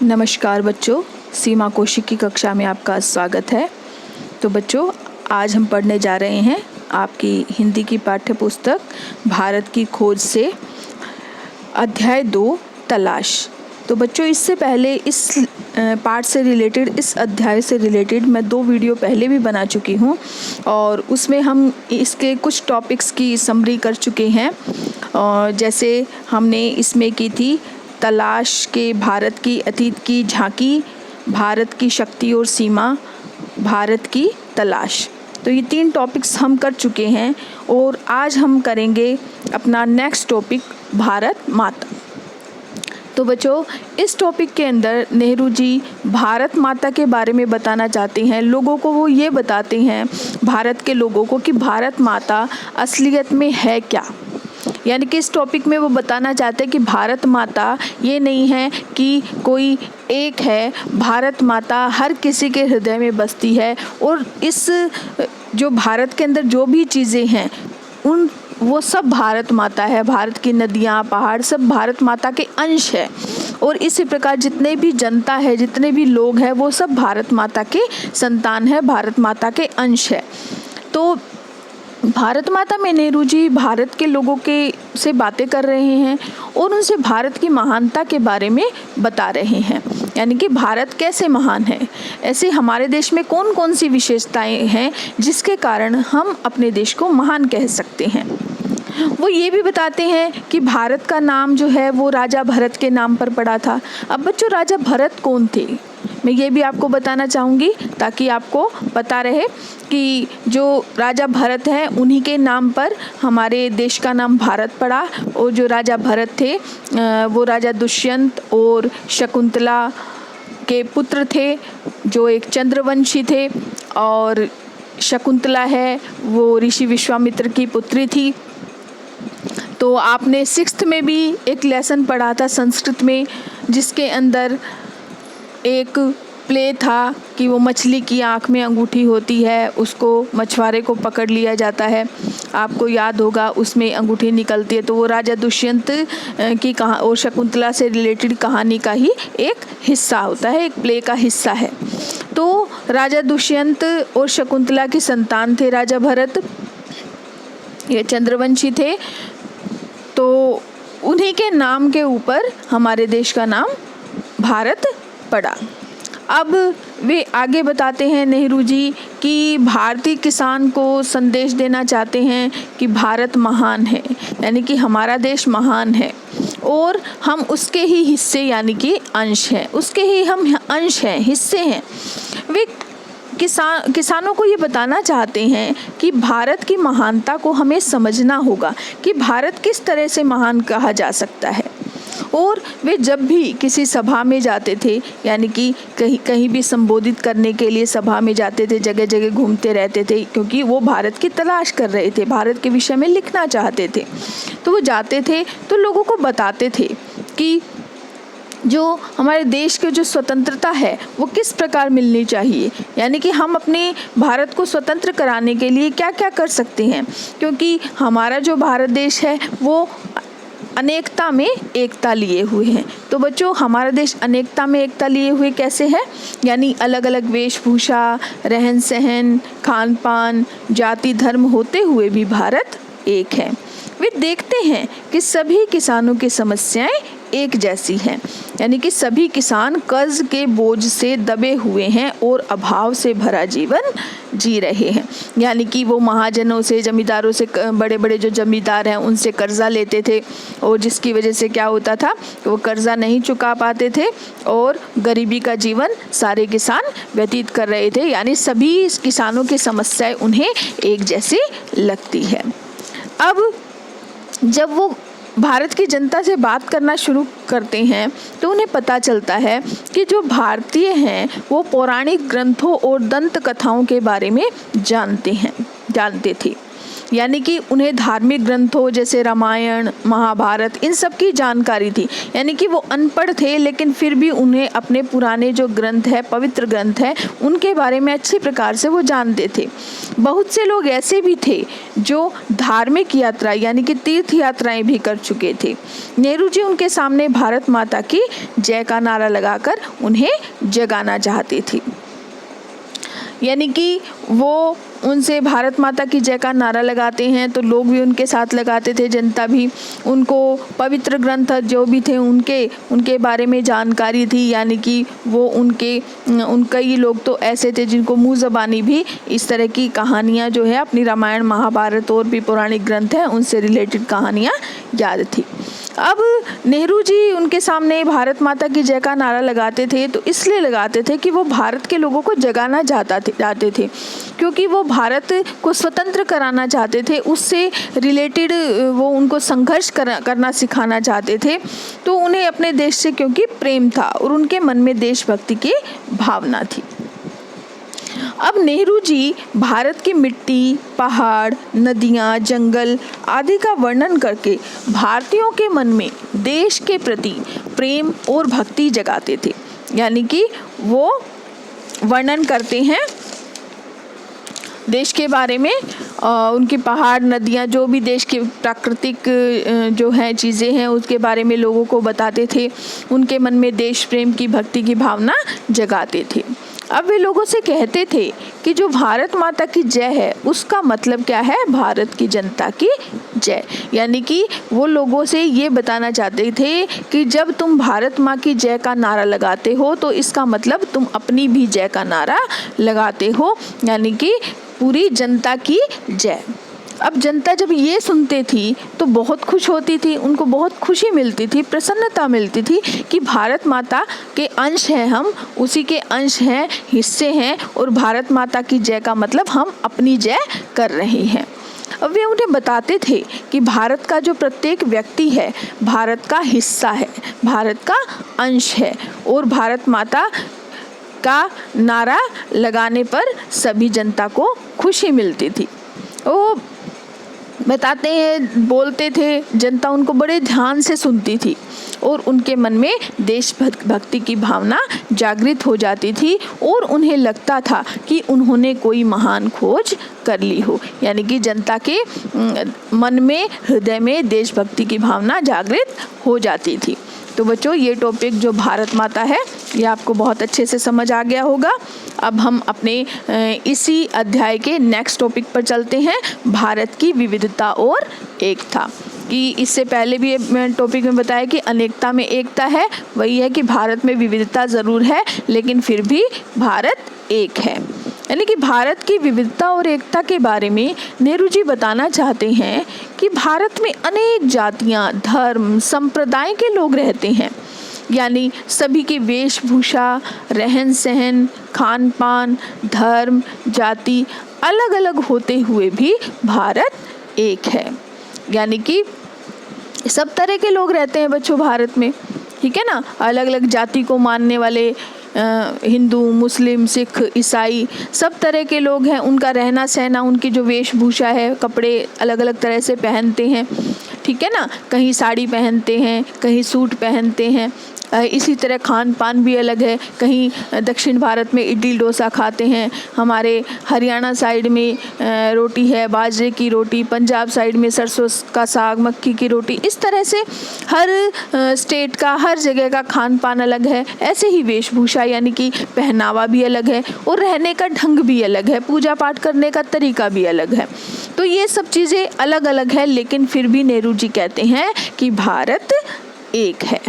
नमस्कार बच्चों, सीमा कौशिक की कक्षा में आपका स्वागत है। तो बच्चों, आज हम पढ़ने जा रहे हैं आपकी हिंदी की पाठ्य पुस्तक भारत की खोज से अध्याय 2 तलाश। तो बच्चों, इससे पहले इस पाठ से रिलेटेड, इस अध्याय से रिलेटेड मैं 2 वीडियो पहले भी बना चुकी हूँ और उसमें हम इसके कुछ टॉपिक्स की समरी कर चुके हैं। और जैसे हमने इसमें की थी तलाश के भारत की अतीत की झांकी, भारत की शक्ति और सीमा, भारत की तलाश। तो ये 3 टॉपिक्स हम कर चुके हैं और आज हम करेंगे अपना नेक्स्ट टॉपिक भारत माता। तो बच्चों, इस टॉपिक के अंदर नेहरू जी भारत माता के बारे में बताना चाहते हैं। लोगों को वो ये बताते हैं, भारत के लोगों को, कि भारत माता असलियत में है क्या। यानी कि इस टॉपिक में वो बताना चाहते हैं कि भारत माता ये नहीं है कि कोई एक है, भारत माता हर किसी के हृदय में बसती है और इस जो भारत के अंदर जो भी चीज़ें हैं वो सब भारत माता है। भारत की नदियाँ, पहाड़ सब भारत माता के अंश है और इसी प्रकार जितने भी जनता है, जितने भी लोग हैं, वो सब भारत माता के संतान है, भारत माता के अंश है। तो भारत माता में नेहरू जी भारत के लोगों के से बातें कर रहे हैं और उनसे भारत की महानता के बारे में बता रहे हैं। यानी कि भारत कैसे महान है, ऐसे हमारे देश में कौन कौन सी विशेषताएं हैं जिसके कारण हम अपने देश को महान कह सकते हैं। वो ये भी बताते हैं कि भारत का नाम जो है वो राजा भरत के नाम पर पड़ा था। अब बच्चों, राजा भरत कौन थे, मैं ये भी आपको बताना चाहूँगी ताकि आपको पता रहे कि जो राजा भरत हैं उन्हीं के नाम पर हमारे देश का नाम भारत पड़ा। और जो राजा भरत थे वो राजा दुष्यंत और शकुंतला के पुत्र थे, जो एक चंद्रवंशी थे। और शकुंतला है वो ऋषि विश्वामित्र की पुत्री थी। तो आपने 6th में भी एक लेसन पढ़ा था संस्कृत में, जिसके अंदर एक प्ले था कि वो मछली की आँख में अंगूठी होती है, उसको मछुआरे को पकड़ लिया जाता है। आपको याद होगा, उसमें अंगूठी निकलती है। तो वो राजा दुष्यंत की और शकुंतला से रिलेटेड कहानी का ही एक हिस्सा होता है, एक प्ले का हिस्सा है। तो राजा दुष्यंत और शकुंतला की संतान थे राजा भरत, ये चंद्रवंशी थे। तो उन्हीं के नाम के ऊपर हमारे देश का नाम भारत पड़ा। अब वे आगे बताते हैं नेहरू जी कि भारतीय किसान को संदेश देना चाहते हैं कि भारत महान है, यानी कि हमारा देश महान है और हम उसके ही हिस्से यानी कि अंश हैं, उसके ही हम अंश हैं, हिस्से हैं। वे किसानों को ये बताना चाहते हैं कि भारत की महानता को हमें समझना होगा कि भारत किस तरह से महान कहा जा सकता है। और वे जब भी किसी सभा में जाते थे, यानी कि कहीं भी संबोधित करने के लिए सभा में जाते थे, जगह जगह घूमते रहते थे, क्योंकि वो भारत की तलाश कर रहे थे, भारत के विषय में लिखना चाहते थे। तो वो जाते थे तो लोगों को बताते थे कि जो हमारे देश की जो स्वतंत्रता है वो किस प्रकार मिलनी चाहिए, यानी कि हम अपने भारत को स्वतंत्र कराने के लिए क्या क्या कर सकते हैं, क्योंकि हमारा जो भारत देश है वो अनेकता में एकता लिए हुए हैं। तो बच्चों, हमारा देश अनेकता में एकता लिए हुए कैसे है, यानी अलग अलग वेशभूषा, रहन सहन, खान पान, जाति, धर्म होते हुए भी भारत एक है। वे देखते हैं कि सभी किसानों की समस्याएं एक जैसी हैं, यानी कि सभी किसान कर्ज के बोझ से दबे हुए हैं और अभाव से भरा जीवन जी रहे हैं। यानी कि वो महाजनों से, जमींदारों से, बड़े बड़े जो जमींदार हैं उनसे कर्जा लेते थे और जिसकी वजह से क्या होता था, वो कर्जा नहीं चुका पाते थे और गरीबी का जीवन सारे किसान व्यतीत कर रहे थे। यानी सभी किसानों की समस्याएं उन्हें एक जैसी लगती है। अब जब वो भारत की जनता से बात करना शुरू करते हैं तो उन्हें पता चलता है कि जो भारतीय हैं वो पौराणिक ग्रंथों और दंत कथाओं के बारे में जानते थे। यानी कि उन्हें धार्मिक ग्रंथों जैसे रामायण, महाभारत, इन सब की जानकारी थी। यानी कि वो अनपढ़ थे, लेकिन फिर भी उन्हें अपने पुराने जो ग्रंथ है, पवित्र ग्रंथ है, उनके बारे में अच्छी प्रकार से वो जानते थे। बहुत से लोग ऐसे भी थे जो धार्मिक यात्रा यानी कि तीर्थ यात्राएं भी कर चुके थे। नेहरू जी उनके सामने भारत माता की जय का नारा लगाकर उन्हें जगाना चाहते थे। यानी कि वो उनसे भारत माता की जय का नारा लगाते हैं तो लोग भी उनके साथ लगाते थे, जनता भी। उनको पवित्र ग्रंथ जो भी थे उनके बारे में जानकारी थी। यानी कि वो कई लोग तो ऐसे थे जिनको मुँह ज़बानी भी इस तरह की कहानियाँ जो है अपनी रामायण, महाभारत और भी पौराणिक ग्रंथ हैं उनसे रिलेटेड कहानियाँ याद थी। अब नेहरू जी उनके सामने भारत माता की जय का नारा लगाते थे तो इसलिए लगाते थे कि वो भारत के लोगों को जगाना चाहते थे, क्योंकि वो भारत को स्वतंत्र कराना चाहते थे। उससे रिलेटेड वो उनको संघर्ष करना सिखाना चाहते थे। तो उन्हें अपने देश से क्योंकि प्रेम था और उनके मन में देशभक्ति की भावना थी। अब नेहरू जी भारत की मिट्टी, पहाड़, नदियाँ, जंगल आदि का वर्णन करके भारतीयों के मन में देश के प्रति प्रेम और भक्ति जगाते थे। यानी कि वो वर्णन करते हैं देश के बारे में, उनके पहाड़, नदियाँ, जो भी देश के प्राकृतिक जो है चीज़ें हैं उसके बारे में लोगों को बताते थे। उनके मन में देश प्रेम की, भक्ति की भावना जगाते थे। अब वे लोगों से कहते थे कि जो भारत माता की जय है उसका मतलब क्या है? भारत की जनता की जय। यानी कि वो लोगों से ये बताना चाहते थे कि जब तुम भारत माँ की जय का नारा लगाते हो तो इसका मतलब तुम अपनी भी जय का नारा लगाते हो, यानी कि पूरी जनता की जय। अब जनता जब ये सुनते थी तो बहुत खुश होती थी, उनको बहुत खुशी मिलती थी, प्रसन्नता मिलती थी कि भारत माता के अंश हैं हम, उसी के अंश हैं, हिस्से हैं, और भारत माता की जय का मतलब हम अपनी जय कर रहे हैं। अब वे उन्हें बताते थे कि भारत का जो प्रत्येक व्यक्ति है भारत का हिस्सा है, भारत का अंश है, और भारत माता का नारा लगाने पर सभी जनता को खुशी मिलती थी। वो बताते हैं, बोलते थे, जनता उनको बड़े ध्यान से सुनती थी और उनके मन में देशभक्ति की भावना जागृत हो जाती थी और उन्हें लगता था कि उन्होंने कोई महान खोज कर ली हो। यानी कि जनता के मन में, हृदय में देशभक्ति की भावना जागृत हो जाती थी। तो बच्चों, ये टॉपिक जो भारत माता है ये आपको बहुत अच्छे से समझ आ गया होगा। अब हम अपने इसी अध्याय के नेक्स्ट टॉपिक पर चलते हैं, भारत की विविधता और एकता। कि इससे पहले भी टॉपिक में बताया कि अनेकता में एकता है, वही है कि भारत में विविधता ज़रूर है लेकिन फिर भी भारत एक है। यानी कि भारत की विविधता और एकता के बारे में नेहरू जी बताना चाहते हैं कि भारत में अनेक जातियां, धर्म, संप्रदाय के लोग रहते हैं। यानी सभी की वेशभूषा, रहन सहन, खान पान, धर्म, जाति अलग अलग होते हुए भी भारत एक है। यानी कि सब तरह के लोग रहते हैं बच्चों भारत में, ठीक है ना। अलग अलग जाति को मानने वाले हिंदू, मुस्लिम, सिख, ईसाई सब तरह के लोग हैं। उनका रहना सहना, उनकी जो वेशभूषा है, कपड़े अलग अलग तरह से पहनते हैं, ठीक है ना। कहीं साड़ी पहनते हैं, कहीं सूट पहनते हैं। इसी तरह खान पान भी अलग है। कहीं दक्षिण भारत में इडली डोसा खाते हैं, हमारे हरियाणा साइड में रोटी है बाजरे की रोटी, पंजाब साइड में सरसों का साग, मक्की की रोटी। इस तरह से हर स्टेट का, हर जगह का खान पान अलग है। ऐसे ही वेशभूषा यानी कि पहनावा भी अलग है और रहने का ढंग भी अलग है, पूजा पाठ करने का तरीका भी अलग है। तो ये सब चीज़ें अलग अलग है, लेकिन फिर भी नेहरू जी कहते हैं कि भारत एक है।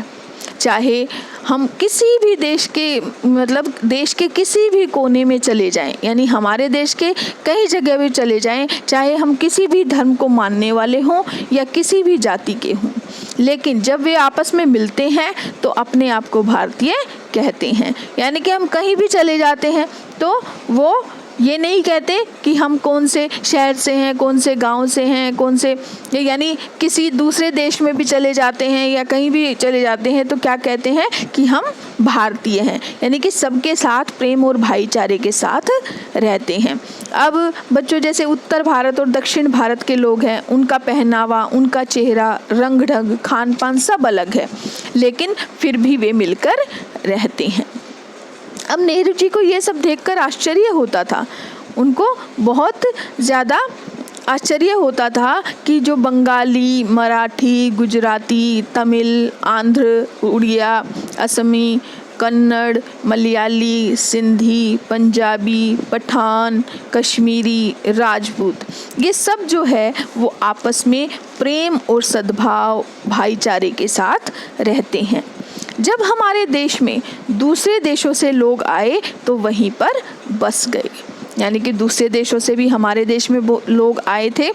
चाहे हम किसी भी देश के, मतलब देश के किसी भी कोने में चले जाएं, यानी हमारे देश के कई जगह भी चले जाएं, चाहे हम किसी भी धर्म को मानने वाले हों या किसी भी जाति के हों, लेकिन जब वे आपस में मिलते हैं तो अपने आप को भारतीय कहते हैं। यानी कि हम कहीं भी चले जाते हैं तो वो ये नहीं कहते कि हम कौन से शहर से हैं, कौन से गांव से हैं, कौन से, यानी किसी दूसरे देश में भी चले जाते हैं या कहीं भी चले जाते हैं तो क्या कहते हैं कि हम भारतीय हैं, यानी कि सबके साथ प्रेम और भाईचारे के साथ रहते हैं। अब बच्चों, जैसे उत्तर भारत और दक्षिण भारत के लोग हैं, उनका पहनावा, उनका चेहरा, रंग ढंग, खान पान सब अलग है, लेकिन फिर भी वे मिलकर रहते हैं। अब नेहरू जी को ये सब देखकर आश्चर्य होता था, उनको बहुत ज़्यादा आश्चर्य होता था कि जो बंगाली, मराठी, गुजराती, तमिल, आंध्र, उड़िया, असमी, कन्नड़, मलयाली, सिंधी, पंजाबी, पठान, कश्मीरी, राजपूत, ये सब जो है वो आपस में प्रेम और सद्भाव, भाईचारे के साथ रहते हैं। जब हमारे देश में दूसरे देशों से लोग आए तो वहीं पर बस गए, यानी कि दूसरे देशों से भी हमारे देश में लोग आए थे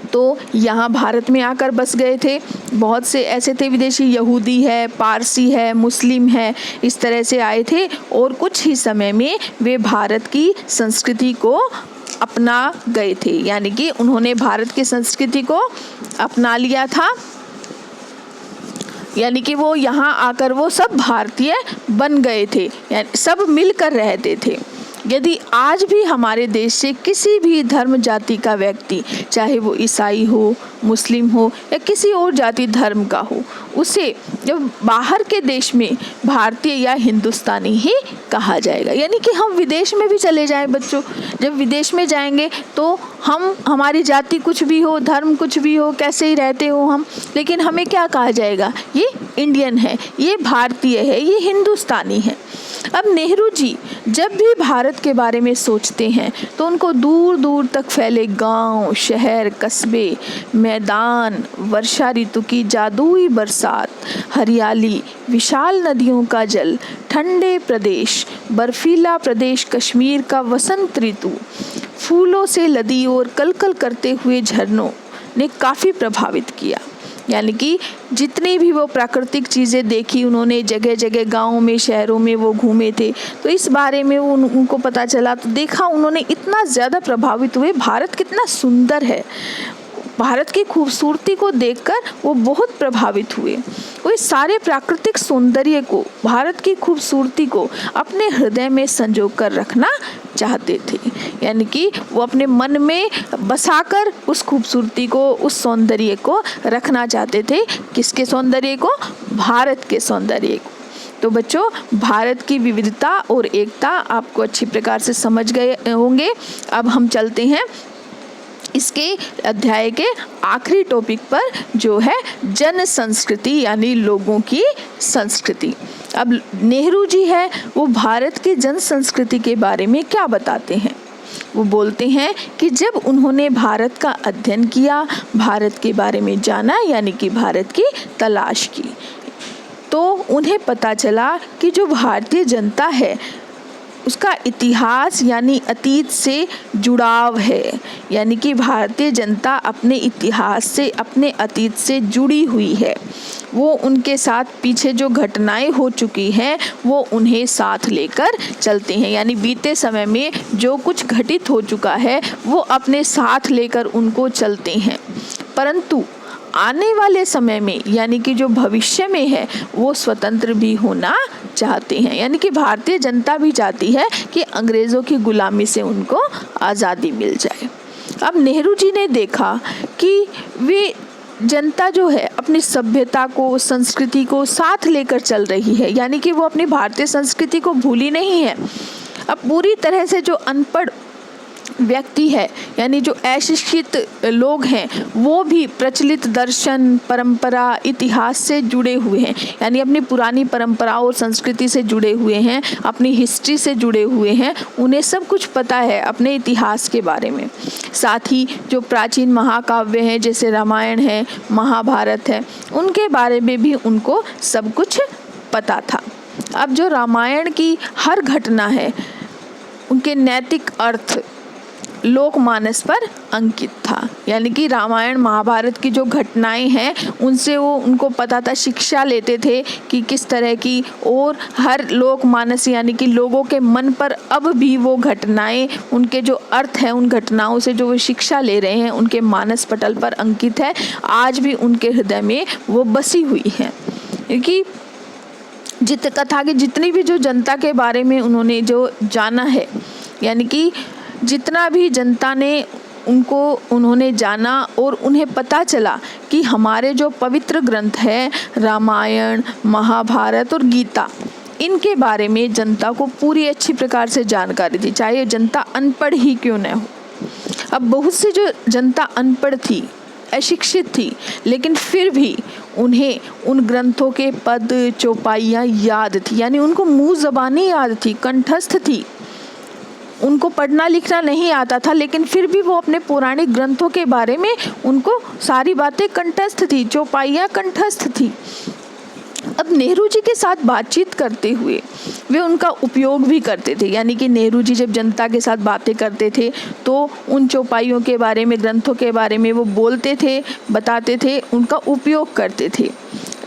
तो यहाँ भारत में आकर बस गए थे। बहुत से ऐसे थे विदेशी, यहूदी है, पारसी है, मुस्लिम है, इस तरह से आए थे और कुछ ही समय में वे भारत की संस्कृति को अपना गए थे, यानी कि उन्होंने भारत की संस्कृति को अपना लिया था, यानी कि वो यहाँ आकर वो सब भारतीय बन गए थे, यानी सब मिलकर रहते थे। यदि आज भी हमारे देश से किसी भी धर्म जाति का व्यक्ति, चाहे वो ईसाई हो, मुस्लिम हो या किसी और जाति धर्म का हो, उसे जब बाहर के देश में भारतीय या हिंदुस्तानी ही कहा जाएगा। यानी कि हम विदेश में भी चले जाएं बच्चों, जब विदेश में जाएंगे तो हमारी जाति कुछ भी हो, धर्म कुछ भी हो, कैसे ही रहते हो हम, लेकिन हमें क्या कहा जाएगा, ये इंडियन है, ये भारतीय है, ये हिंदुस्तानी है। अब नेहरू जी जब भी भारत के बारे में सोचते हैं तो उनको दूर दूर तक फैले गांव, शहर, कस्बे, मैदान, वर्षा ऋतु की जादुई बरसात, हरियाली, विशाल नदियों का जल, ठंडे प्रदेश, बर्फीला प्रदेश कश्मीर का वसंत ऋतु, फूलों से लदी और कलकल करते हुए झरनों ने काफ़ी प्रभावित किया। यानी कि जितनी भी वो प्राकृतिक चीज़ें देखी उन्होंने, जगह जगह गाँव में, शहरों में वो घूमे थे, तो इस बारे में उनको पता चला, तो देखा उन्होंने, इतना ज़्यादा प्रभावित हुए, भारत कितना सुंदर है, भारत की खूबसूरती को देखकर वो बहुत प्रभावित हुए। वो इस सारे प्राकृतिक सौंदर्य को, भारत की खूबसूरती को अपने हृदय में संजो कर रखना चाहते थे, यानी कि वो अपने मन में बसाकर उस खूबसूरती को, उस सौंदर्य को रखना चाहते थे। किसके सौंदर्य को? भारत के सौंदर्य को। तो बच्चों, भारत की विविधता और एकता आपको अच्छी प्रकार से समझ गए होंगे। अब हम चलते हैं इसके अध्याय के आखिरी टॉपिक पर, जो है जन संस्कृति, यानी लोगों की संस्कृति। अब नेहरू जी है वो भारत की जन संस्कृति के बारे में क्या बताते हैं। वो बोलते हैं कि जब उन्होंने भारत का अध्ययन किया, भारत के बारे में जाना, यानी कि भारत की तलाश की, तो उन्हें पता चला कि जो भारतीय जनता है उसका इतिहास यानी अतीत से जुड़ाव है, यानी कि भारतीय जनता अपने इतिहास से, अपने अतीत से जुड़ी हुई है। वो उनके साथ पीछे जो घटनाएं हो चुकी हैं वो उन्हें साथ लेकर चलते हैं, यानी बीते समय में जो कुछ घटित हो चुका है वो अपने साथ लेकर उनको चलते हैं। परंतु आने वाले समय में, यानी कि जो भविष्य में है, वो स्वतंत्र भी होना चाहते हैं, यानी कि भारतीय जनता भी चाहती है कि अंग्रेज़ों की गुलामी से उनको आज़ादी मिल जाए। अब नेहरू जी ने देखा कि वे जनता जो है अपनी सभ्यता को, संस्कृति को साथ लेकर चल रही है, यानी कि वो अपनी भारतीय संस्कृति को भूली नहीं है। अब पूरी तरह से जो अनपढ़ व्यक्ति है, यानी जो अशिक्षित लोग हैं, वो भी प्रचलित दर्शन, परंपरा, इतिहास से जुड़े हुए हैं, यानी अपनी पुरानी परंपराओं और संस्कृति से जुड़े हुए हैं, अपनी हिस्ट्री से जुड़े हुए हैं, उन्हें सब कुछ पता है अपने इतिहास के बारे में। साथ ही जो प्राचीन महाकाव्य हैं, जैसे रामायण है, महाभारत है, उनके बारे में भी उनको सब कुछ पता था। अब जो रामायण की हर घटना है, उनके नैतिक अर्थ लोकमानस पर अंकित था। यानी कि रामायण महाभारत की जो घटनाएं हैं उनसे वो उनको पता था, शिक्षा लेते थे कि किस तरह की, और हर लोकमानस यानी कि लोगों के मन पर अब भी वो घटनाएं, उनके जो अर्थ है उन घटनाओं से जो वो शिक्षा ले रहे हैं उनके मानस पटल पर अंकित है, आज भी उनके हृदय में वो बसी हुई है। क्योंकि कथा की जितनी भी जो जनता के बारे में उन्होंने जो जाना है, यानी कि जितना भी जनता ने उन्होंने जाना और उन्हें पता चला कि हमारे जो पवित्र ग्रंथ है रामायण, महाभारत और गीता, इनके बारे में जनता को पूरी अच्छी प्रकार से जानकारी थी, चाहे जनता अनपढ़ ही क्यों न हो। अब बहुत सी जो जनता अनपढ़ थी, अशिक्षित थी, लेकिन फिर भी उन्हें उन ग्रंथों के पद चौपाइयाँ याद थी, यानी उनको मुंह ज़बानी याद थी, कंठस्थ थी। उनको पढ़ना लिखना नहीं आता था, लेकिन फिर भी वो अपने पौराणिक ग्रंथों के बारे में उनको सारी बातें कंठस्थ थी, चौपाइयाँ कंठस्थ थी। अब नेहरू जी के साथ बातचीत करते हुए वे उनका उपयोग भी करते थे, यानी कि नेहरू जी जब जनता के साथ बातें करते थे तो उन चौपाइयों के बारे में, ग्रंथों के बारे में वो बोलते थे, बताते थे, उनका उपयोग करते थे।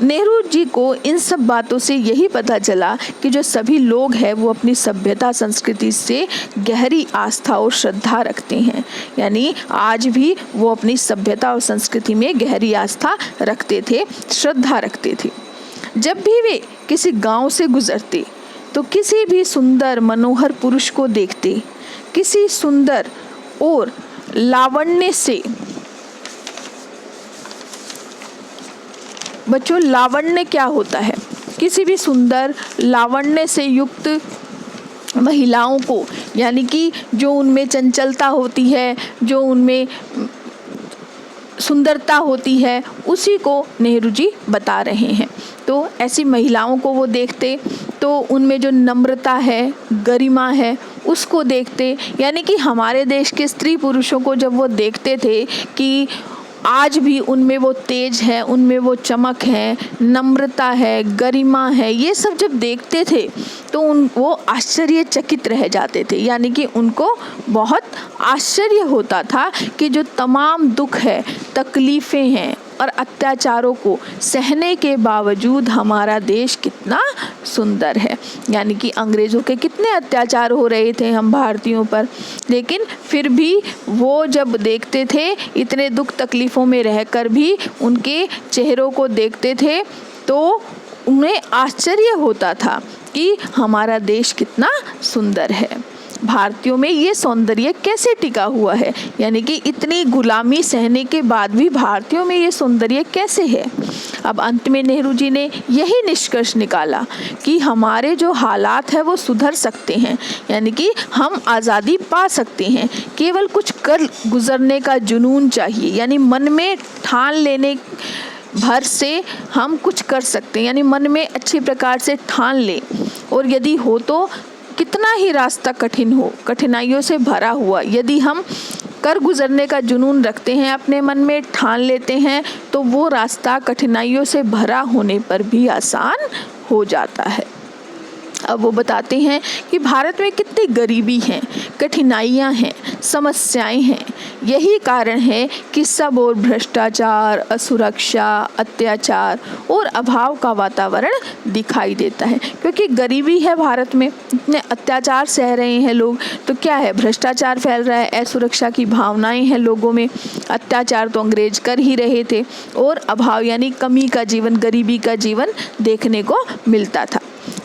नेहरू जी को इन सब बातों से यही पता चला कि जो सभी लोग हैं वो अपनी सभ्यता संस्कृति से गहरी आस्था और श्रद्धा रखते हैं, यानी आज भी वो अपनी सभ्यता और संस्कृति में गहरी आस्था रखते थे, श्रद्धा रखते थे। जब भी वे किसी गांव से गुजरते तो किसी भी सुंदर मनोहर पुरुष को देखते, किसी सुंदर और लावण्य से, बच्चों लावण्य क्या होता है? किसी भी सुंदर लावण्य से युक्त महिलाओं को, यानी कि जो उनमें चंचलता होती है, जो उनमें सुंदरता होती है, उसी को नेहरू जी बता रहे हैं। तो ऐसी महिलाओं को वो देखते तो उनमें जो नम्रता है, गरिमा है, उसको देखते, यानी कि हमारे देश के स्त्री पुरुषों को जब वो देखते थे कि आज भी उनमें वो तेज है, उनमें वो चमक है, नम्रता है, गरिमा है, ये सब जब देखते थे तो वो आश्चर्यचकित रह जाते थे, यानी कि उनको बहुत आश्चर्य होता था कि जो तमाम दुख है, तकलीफ़ें हैं और अत्याचारों को सहने के बावजूद हमारा देश कितना सुंदर है। यानी कि अंग्रेज़ों के कितने अत्याचार हो रहे थे हम भारतीयों पर, लेकिन फिर भी वो जब देखते थे, इतने दुख तकलीफ़ों में रहकर भी उनके चेहरों को देखते थे तो उन्हें आश्चर्य होता था कि हमारा देश कितना सुंदर है, भारतीयों में ये सौंदर्य कैसे टिका हुआ है, यानी कि इतनी गुलामी सहने के बाद भी भारतीयों में ये सौंदर्य कैसे है। अब अंत में नेहरू जी ने यही निष्कर्ष निकाला कि हमारे जो हालात है वो सुधर सकते हैं, यानी कि हम आज़ादी पा सकते हैं, केवल कुछ कर गुजरने का जुनून चाहिए, यानी मन में ठान लेने भर से हम कुछ कर सकते हैं, यानी मन में अच्छी प्रकार से ठान ले, और यदि हो तो कितना ही रास्ता कठिन हो, कठिनाइयों से भरा हुआ, यदि हम कर गुजरने का जुनून रखते हैं, अपने मन में ठान लेते हैं, तो वो रास्ता कठिनाइयों से भरा होने पर भी आसान हो जाता है। अब वो बताते हैं कि भारत में कितनी गरीबी है, कठिनाइयाँ हैं, समस्याएं हैं। यही कारण है कि सब और भ्रष्टाचार, असुरक्षा, अत्याचार और अभाव का वातावरण दिखाई देता है, क्योंकि गरीबी है भारत में, इतने अत्याचार सह रहे हैं लोग, तो क्या है, भ्रष्टाचार फैल रहा है, असुरक्षा की भावनाएं हैं लोगों में, अत्याचार तो अंग्रेज कर ही रहे थे, और अभाव यानी कमी का जीवन, गरीबी का जीवन देखने को मिलता था।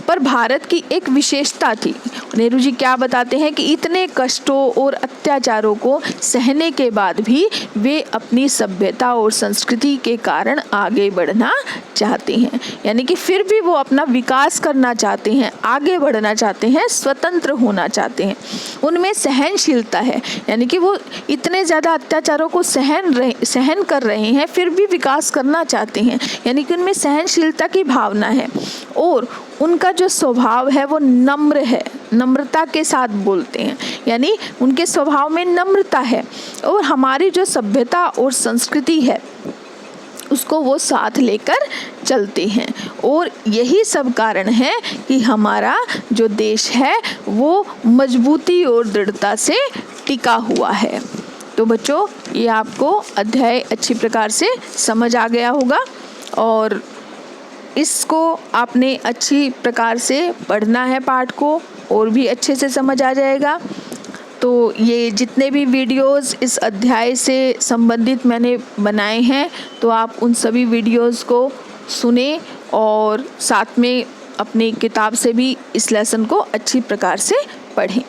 पर भारत की एक विशेषता थी। नेहरू जी क्या बताते हैं कि इतने कष्टों और अत्याचारों को सहने के बाद भी वे अपनी सभ्यता और संस्कृति के कारण आगे बढ़ना चाहते हैं, यानी कि फिर भी वो अपना विकास करना चाहते हैं, आगे बढ़ना चाहते हैं, स्वतंत्र होना चाहते हैं। उनमें सहनशीलता है, यानी कि वो इतने ज़्यादा अत्याचारों को सहन कर रहे हैं, फिर भी विकास करना चाहते हैं, यानी कि उनमें सहनशीलता की भावना है, और उनका जो स्वभाव है वो नम्र है, नम्रता के साथ बोलते हैं, यानी उनके स्वभाव में नम्रता है, और हमारी जो सभ्यता और संस्कृति है उसको वो साथ लेकर चलते हैं। और यही सब कारण है कि हमारा जो देश है वो मजबूती और दृढ़ता से टिका हुआ है। तो बच्चों, ये आपको अध्याय अच्छी प्रकार से समझ आ गया होगा और इसको आपने अच्छी प्रकार से पढ़ना है, पाठ को और भी अच्छे से समझ आ जाएगा। तो ये जितने भी वीडियोस इस अध्याय से संबंधित मैंने बनाए हैं, तो आप उन सभी वीडियोस को सुने और साथ में अपनी किताब से भी इस लेसन को अच्छी प्रकार से पढ़ें।